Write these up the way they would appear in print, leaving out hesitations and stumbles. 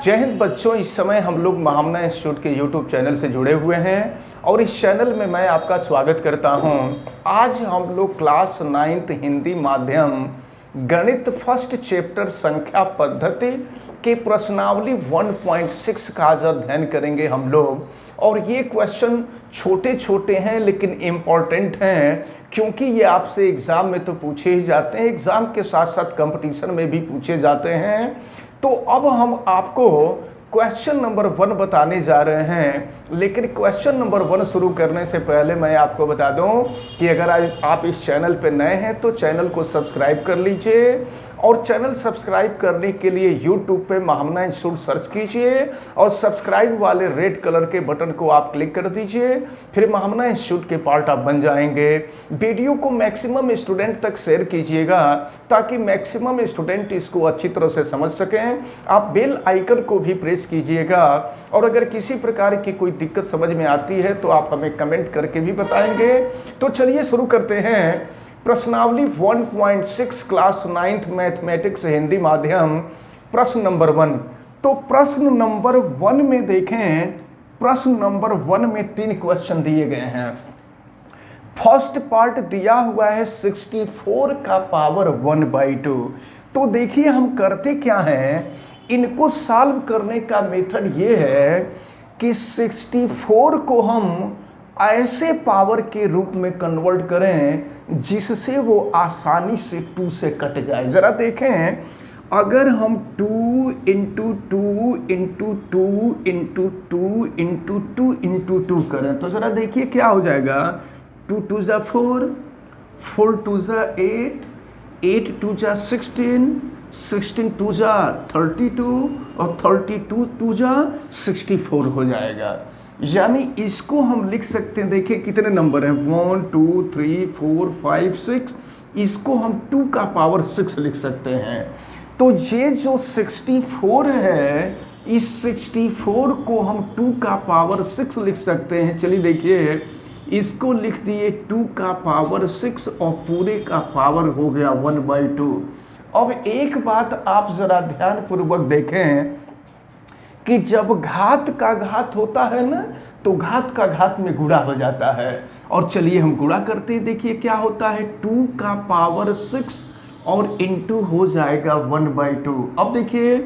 जय हिंद बच्चों, इस समय हम लोग महामना इंस्टीट्यूट के यूट्यूब चैनल से जुड़े हुए हैं और इस चैनल में मैं आपका स्वागत करता हूं। आज हम लोग क्लास 9th हिंदी माध्यम गणित फर्स्ट चैप्टर संख्या पद्धति के प्रश्नावली 1.6 का आज अध्ययन करेंगे हम लोग। और ये क्वेश्चन छोटे छोटे हैं लेकिन इम्पॉर्टेंट हैं, क्योंकि ये आपसे एग्ज़ाम में तो पूछे ही जाते हैं, एग्ज़ाम के साथ साथ कंपटीशन में भी पूछे जाते हैं। तो अब हम आपको क्वेश्चन नंबर 1 बताने जा रहे हैं। लेकिन क्वेश्चन नंबर 1 शुरू करने से पहले मैं आपको बता दूं कि अगर आप इस चैनल पर नए हैं तो चैनल को सब्सक्राइब कर लीजिए, और चैनल सब्सक्राइब करने के लिए यूट्यूब पे महामना इंस्टीट्यूट सर्च कीजिए और सब्सक्राइब वाले रेड कलर के बटन को आप क्लिक कर दीजिए, फिर महामना इंस्टीट्यूट के पार्ट आप बन जाएंगे। वीडियो को मैक्सिमम स्टूडेंट तक शेयर कीजिएगा ताकि मैक्सिमम स्टूडेंट इसको अच्छी तरह से समझ सकें। आप बेल आइकन को भी प्रेस कीजिएगा, और अगर किसी प्रकार की कोई दिक्कत समझ में आती है तो आप हमें कमेंट करके भी बताएंगे। तो चलिए शुरू करते हैं। प्रश्नावली 1.6 क्लास 9th मैथमेटिक्स हिंदी माध्यम प्रश्न नंबर 1। तो प्रश्न नंबर 1 में देखें, प्रश्न नंबर 1 में 3 क्वेश्चन दिए गए हैं। फर्स्ट पार्ट दिया हुआ है 64 का पावर 1/2। तो देखिए हम करते क्या हैं, इनको सॉल्व करने का मेथड ये है कि 64 को हम ऐसे पावर के रूप में कन्वर्ट करें जिससे वो आसानी से 2 से कट जाए। जरा देखें, अगर हम 2 into 2 into 2 into 2 into 2 into 2 करें तो जरा देखिए क्या हो जाएगा। 2 2 जा 4, 4 2 जा 8, 8 2 जा 16, 16 2 जा 32 और 32 2 जा 64 हो जाएगा। यानी इसको हम लिख सकते हैं, देखिए कितने नंबर हैं, 1 2 3 4 5 6, इसको हम 2 का पावर 6 लिख सकते हैं। तो ये जो 64 है, इस 64 को हम 2 का पावर 6 लिख सकते हैं। चलिए देखिए, इसको लिख दिए 2 का पावर 6 और पूरे का पावर हो गया 1/2। अब एक बात आप जरा ध्यानपूर्वक देखें कि जब घात का घात होता है ना, तो घात का घात में गुणा हो जाता है। और चलिए हम गुणा करते हैं, देखिए क्या होता है, 2 का पावर 6 और इंटू हो जाएगा 1/2। अब देखिए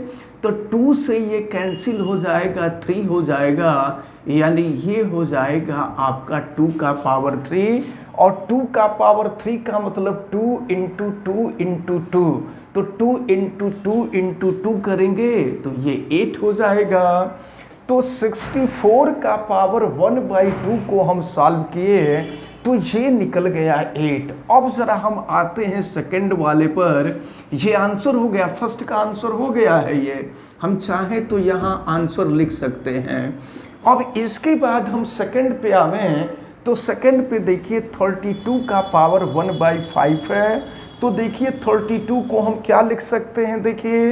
तो 2 से ये कैंसिल हो जाएगा, 3 हो जाएगा, यानी ये हो जाएगा आपका 2 का पावर 3। और 2 का पावर 3 का मतलब 2 इंटू 2 इंटू 2, तो 2 इंटू 2 इंटू 2 करेंगे तो ये 8 हो जाएगा। तो 64 का पावर 1/2 को हम सॉल्व किए तो ये निकल गया 8। अब जरा हम आते हैं सेकंड वाले पर। ये आंसर हो गया, फर्स्ट का आंसर हो गया है ये, हम चाहें तो यहाँ आंसर लिख सकते हैं। अब इसके बाद हम सेकंड पे आवें तो सेकंड पे देखिए 32 का पावर 1/5 है। तो देखिए 32 को हम क्या लिख सकते हैं, देखिए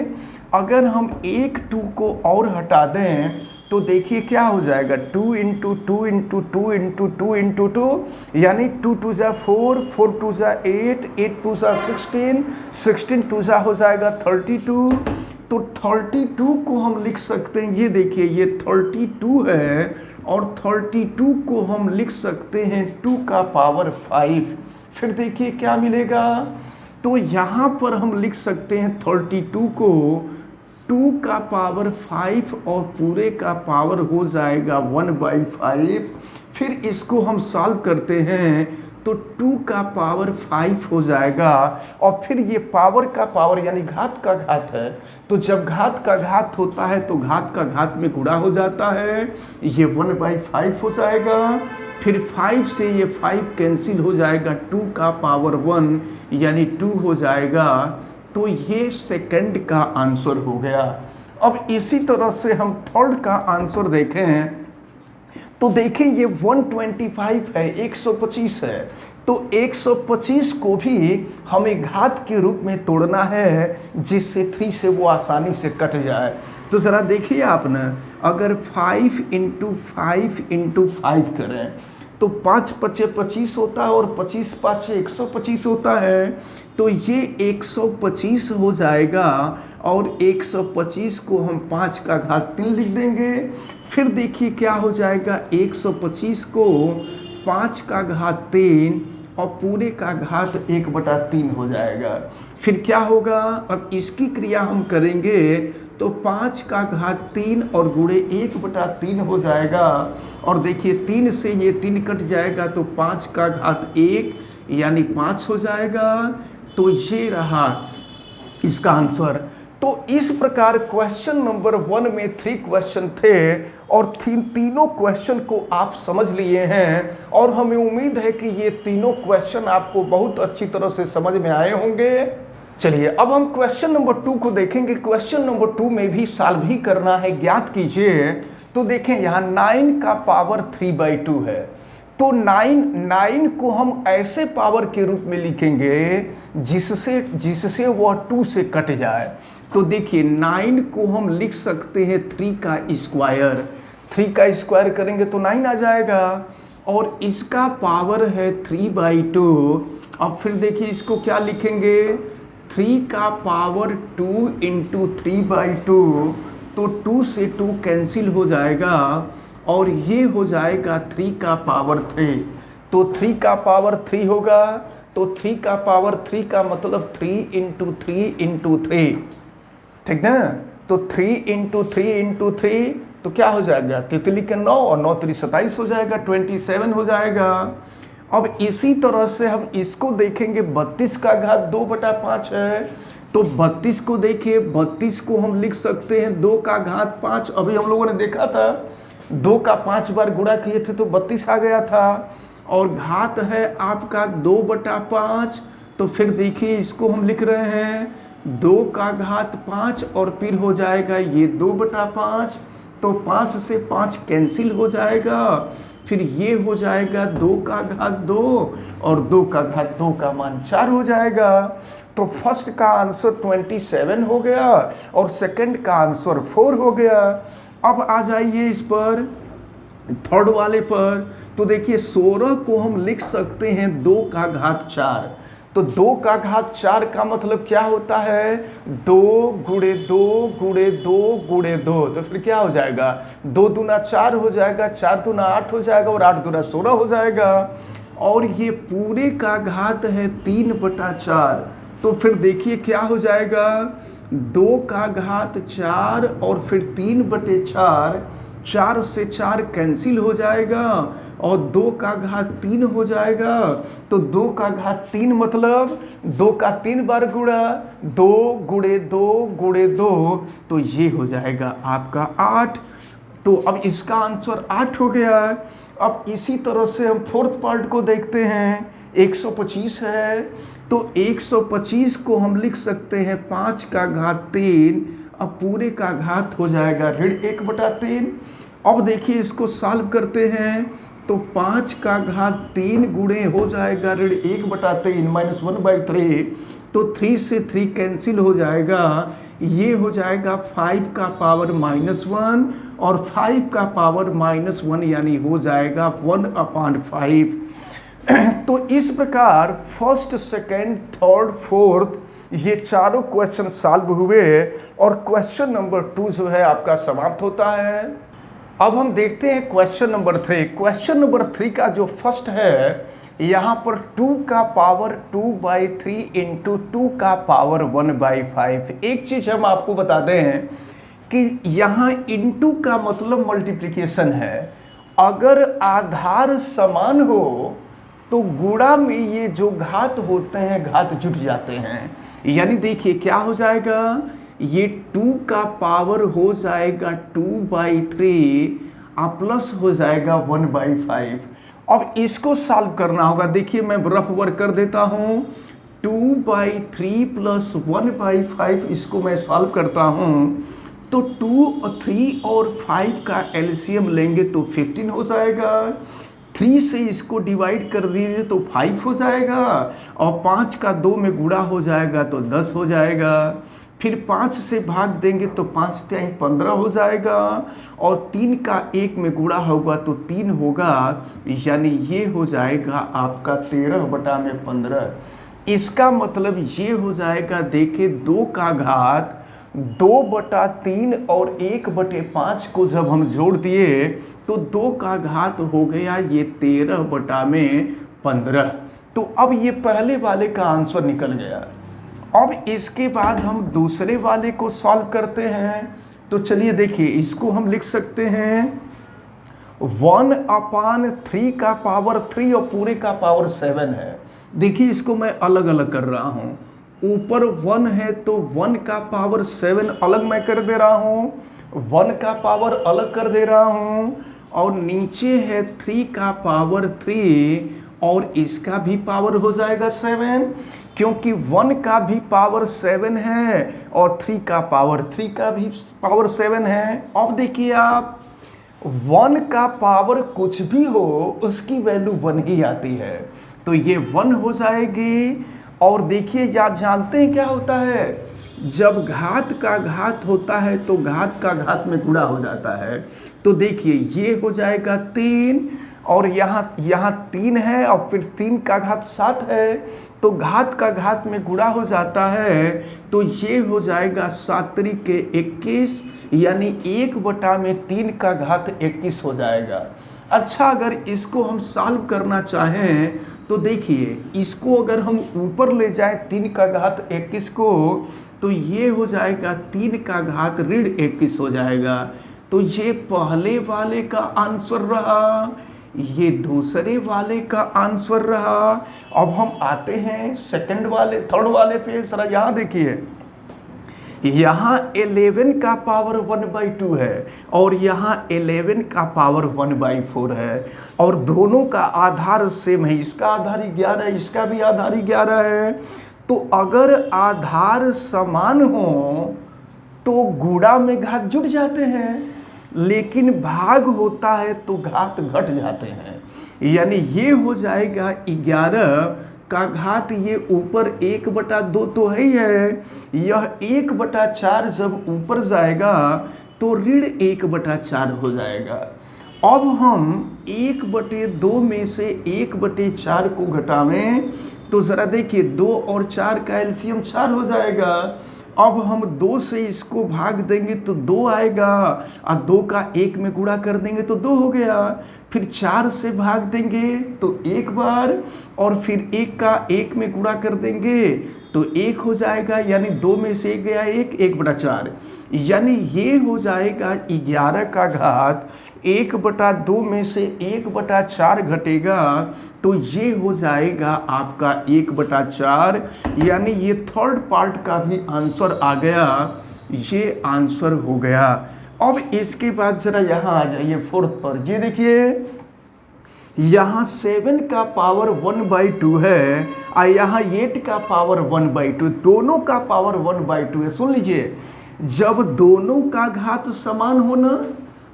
अगर हम एक 2 को और हटा दें तो देखिए क्या हो जाएगा, 2 इंटू 2 इंटू 2 इंटू 2 इंटू 2, यानी 2 2 जा 4, 4 2 जा 8, 8 2 जा 16, 16 2 जा हो जाएगा 32। तो 32 को हम लिख सकते हैं, ये देखिए ये 32 है, और 32 को हम लिख सकते हैं 2 का पावर 5। फिर देखिए क्या मिलेगा, तो यहाँ पर हम लिख सकते हैं 32 को 2 का पावर 5 और पूरे का पावर हो जाएगा 1/5। फिर इसको हम सॉल्व करते हैं तो 2 का पावर 5 हो जाएगा, और फिर ये पावर का पावर यानी घात का घात है, तो जब घात का घात होता है तो घात का घात में गुणा हो जाता है, ये 1/5 हो जाएगा। फिर 5 से ये 5 कैंसिल हो जाएगा, 2 का पावर 1 यानी 2 हो जाएगा। तो ये सेकंड का आंसर हो गया। अब इसी तरह से हम थर्ड का आंसर देखें तो देखें ये 125 है, 125 है, तो 125 को भी हमें घात के रूप में तोड़ना है जिससे 3 से वो आसानी से कट जाए। तो ज़रा देखिए आप ना, अगर 5 इंटू 5 इंटू 5 करें तो 5 5 25 होता है और 25 5 125 होता है। तो ये 125 हो जाएगा और 125 को हम 5 का घात 3 लिख देंगे। फिर देखिए क्या हो जाएगा, 125 को 5 का घात 3 और पूरे का घात 1/3 हो जाएगा। फिर क्या होगा, अब इसकी क्रिया हम करेंगे तो 5 का घात 3 और गुणे 1/3 हो जाएगा। और देखिए 3 से ये 3 कट जाएगा तो 5 का घात 1 यानी 5 हो जाएगा। तो ये रहा इसका आंसर। तो इस प्रकार क्वेश्चन नंबर 1 में 3 क्वेश्चन थे और तीनों क्वेश्चन को आप समझ लिए हैं और हमें उम्मीद है कि ये तीनों क्वेश्चन आपको बहुत अच्छी तरह से समझ में आए होंगे। चलिए अब हम क्वेश्चन नंबर 2 को देखेंगे। क्वेश्चन नंबर 2 में भी सॉल्व ही करना है, ज्ञात कीजिए। तो देखें यहाँ 9 का पावर 3/2 है, तो 9 को हम ऐसे पावर के रूप में लिखेंगे जिससे वह 2 से कट जाए। तो देखिए 9 को हम लिख सकते हैं 3 का स्क्वायर, 3 का स्क्वायर करेंगे तो 9 आ जाएगा और इसका पावर है 3/2। अब फिर देखिए इसको क्या लिखेंगे, 3 का पावर 2 इंटू 3/2, तो 2 से 2 कैंसिल हो जाएगा और ये हो जाएगा 3 का पावर 3। तो 3 का पावर 3 होगा, तो 3 का पावर 3 का मतलब 3 इंटू 3 इंटू 3, ठीक ना। तो 3 इंटू 3 इंटू 3 तो क्या हो जाएगा, तितली के 9 और 9 3 27 हो जाएगा, 27 हो जाएगा। अब इसी तरह से हम इसको देखेंगे, 32 का घात 2/5 है, तो 32 को देखिए, 32 को हम लिख सकते हैं 2 का घात 5। अभी हम लोगों ने देखा था 2 का 5 बार गुणा किए थे तो 32 आ गया था और घात है आपका 2/5। तो फिर देखिए इसको हम लिख रहे हैं 2 का घात 5 और फिर हो जाएगा ये 2/5, तो 5 से 5 कैंसिल हो जाएगा। फिर ये हो जाएगा 2 का घात 2 और 2 का घात 2 का मान 4 हो जाएगा। तो फर्स्ट का आंसर 27 हो गया और सेकंड का आंसर 4 हो गया। अब आ जाइए इस पर थर्ड वाले पर, तो देखिए 16 को हम लिख सकते हैं 2 का घात 4। तो 2 का घात 4 का मतलब क्या होता है, 2 गुणे 2 गुणे 2 गुणे 2, तो फिर क्या हो जाएगा, 2 दूना 4 हो जाएगा, 4 दूना 8 हो जाएगा और 8 दूना 16 हो जाएगा। और ये पूरे का घात है 3/4। तो फिर देखिए क्या हो जाएगा, 2 का घात 4 और फिर 3/4, 4 से 4 कैंसिल हो जाएगा और 2 का घात 3 हो जाएगा। तो 2 का घात 3 मतलब 2 का 3 बार गुणा, 2 गुणे 2 गुणे 2, तो ये हो जाएगा आपका 8। तो अब इसका आंसर 8 हो गया। अब इसी तरह से हम फोर्थ पार्ट को देखते हैं, 125 है, तो 125 को हम लिख सकते हैं 5 का घात 3, अब पूरे का घात हो जाएगा ऋण 1/3। अब देखिए इसको सॉल्व करते हैं तो 5 का घात 3 गुणे हो जाएगा ऋण 1/3 -1/3, तो 3 से 3 कैंसिल हो जाएगा, ये हो जाएगा 5 का पावर -1 और 5 का पावर -1 यानी हो जाएगा 1/5। तो इस प्रकार फर्स्ट, सेकंड, थर्ड, फोर्थ ये चारों क्वेश्चन सॉल्व हुए और क्वेश्चन नंबर 2 जो है आपका समाप्त होता है। अब हम देखते हैं क्वेश्चन नंबर 3। क्वेश्चन नंबर 3 का जो फर्स्ट है, यहाँ पर 2 का पावर 2/3 इंटू 2 का पावर 1/5। एक चीज हम आपको बता दें कि यहाँ इंटू का मतलब मल्टीप्लिकेशन है। अगर आधार समान हो तो गुणा में ये जो घात होते हैं घात जुट जाते हैं, यानी देखिए क्या हो जाएगा, ये 2 का पावर हो जाएगा 2/3 प्लस हो जाएगा 1/5। अब इसको सॉल्व करना होगा, देखिए मैं रफ वर्क कर देता हूँ, 2/3 प्लस 1/5 इसको मैं सॉल्व करता हूँ। तो 2, 3 और 5 का एलसीएम लेंगे तो 15 हो जाएगा, 3 से इसको डिवाइड कर दीजिए तो 5 हो जाएगा और 5 का 2 में गुणा हो जाएगा तो 10 हो जाएगा। फिर 5 से भाग देंगे तो 5 3 15 हो जाएगा और 3 का 1 में गुणा होगा तो 3 होगा, यानी ये हो जाएगा आपका 13/15। इसका मतलब ये हो जाएगा, देखिए 2 का घात 2/3 और 1/5 को जब हम जोड़ दिए तो 2 का घात हो गया ये 13/15। तो अब ये पहले वाले का आंसर निकल गया। अब इसके बाद हम दूसरे वाले को सॉल्व करते हैं। तो चलिए देखिए, इसको हम लिख सकते हैं 1/3 का पावर 3 और पूरे का पावर 7 है। देखिए इसको मैं अलग अलग कर रहा हूं, ऊपर 1 है तो 1 का पावर 7 अलग मैं कर दे रहा हूं, 1 का पावर अलग कर दे रहा हूं, और नीचे है 3 का पावर 3 और इसका भी पावर हो जाएगा 7, क्योंकि 1 का भी पावर 7 है और 3 का पावर 3 का भी पावर 7 है। अब देखिए आप, 1 का पावर कुछ भी हो उसकी वैल्यू 1 ही आती है, तो ये 1 हो जाएगी। और देखिए आप जानते हैं क्या होता है, जब घात का घात होता है तो घात का घात में गुणा हो जाता है। तो देखिए ये हो जाएगा 3 और यहाँ 3 है और फिर 3 का घात 7 है, तो घात का घात में गुणा हो जाता है। तो ये हो जाएगा 7 के 21, यानी 1/3 का घात 21 हो जाएगा। अच्छा, अगर इसको हम सॉल्व करना चाहें तो देखिए, इसको अगर हम ऊपर ले जाएं 3 का घात 21 को, तो ये हो जाएगा 3 का घात ऋण 21 हो जाएगा। तो ये पहले वाले का आंसर रहा, ये दूसरे वाले का आंसर रहा। अब हम आते हैं थर्ड वाले पे। जरा यहाँ देखिए, यहाँ 11 का पावर 1/2 है और यहाँ 11 का पावर 1/4 है, और दोनों का आधार सेम है, इसका आधार 11 है, इसका भी आधार 11 है। तो अगर आधार समान हो तो गुणा में घात जुड़ जाते हैं, लेकिन भाग होता है तो घात घट जाते हैं। यानी ये हो जाएगा 11 का घात, ये ऊपर 1/2 तो है ही है, यह 1/4 जब ऊपर जाएगा तो ऋण 1/4 हो जाएगा। अब हम 1/2 में से 1/4 को घटावें तो ज़रा देखिए 2 और 4 का एलसीएम 4 हो जाएगा। अब हम 2 से इसको भाग देंगे तो 2 आएगा, और 2 का 1 में गुणा कर देंगे तो 2 हो गया। फिर 4 से भाग देंगे तो 1 बार, और फिर 1 का 1 में गुणा कर देंगे तो 1 हो जाएगा, यानी 2 में से 1 गया 1/4, यानी ये हो जाएगा 11 का घात 1/2 में से 1/4 घटेगा, तो ये हो जाएगा आपका 1/4, यानी ये थर्ड पार्ट का भी आंसर आ गया, ये आंसर हो गया। अब इसके बाद जरा यहाँ आ जाइए फोर्थ पर। ये देखिए यहाँ 7 का पावर 1/2 है और यहाँ 8 का पावर 1/2, दोनों का पावर 1/2 है। सुन लीजिए, जब दोनों का घात समान हो ना,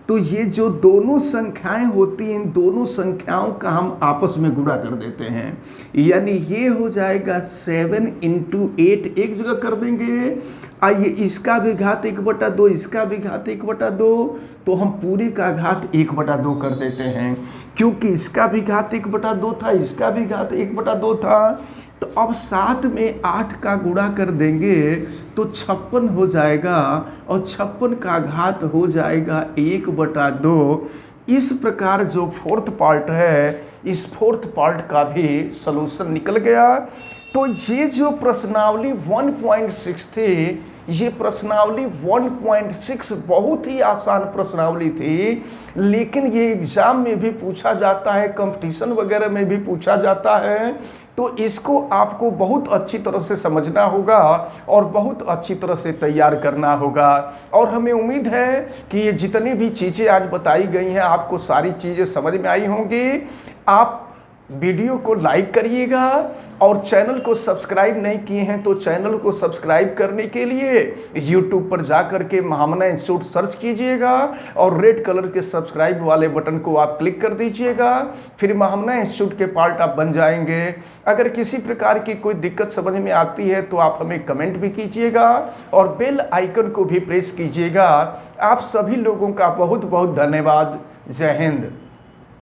तो ये जो दोनों संख्याएं होती हैं, इन दोनों संख्याओं का हम आपस में गुणा कर देते हैं, यानी ये हो जाएगा 7 × 8 एक जगह कर देंगे। आइए इसका भी घात 1/2, इसका भी घात 1/2, तो हम पूरे का घात 1/2 कर देते हैं, क्योंकि इसका भी घात 1/2 था, इसका भी घात 1/2 था। तो अब 7 में 8 का गुणा कर देंगे तो 56 हो जाएगा, और 56 का घात हो जाएगा 1/2। इस प्रकार जो फोर्थ पार्ट है, इस फोर्थ पार्ट का भी सलूशन निकल गया। तो ये जो प्रश्नावली 1.6 थी, ये प्रश्नावली 1.6 बहुत ही आसान प्रश्नावली थी, लेकिन ये एग्जाम में भी पूछा जाता है, कंपटीशन वगैरह में भी पूछा जाता है। तो इसको आपको बहुत अच्छी तरह से समझना होगा और बहुत अच्छी तरह से तैयार करना होगा। और हमें उम्मीद है कि ये जितनी भी चीज़ें आज बताई गई हैं, आपको सारी चीज़ें समझ में आई होंगी। आप वीडियो को लाइक करिएगा, और चैनल को सब्सक्राइब नहीं किए हैं तो चैनल को सब्सक्राइब करने के लिए यूट्यूब पर जाकर के महामना इंस्टीट्यूट सर्च कीजिएगा, और रेड कलर के सब्सक्राइब वाले बटन को आप क्लिक कर दीजिएगा। फिर महामना इंस्टीट्यूट के पार्ट आप बन जाएंगे। अगर किसी प्रकार की कोई दिक्कत समझ में आती है तो आप हमें कमेंट भी कीजिएगा, और बेल आइकन को भी प्रेस कीजिएगा। आप सभी लोगों का बहुत बहुत धन्यवाद। जय हिंद।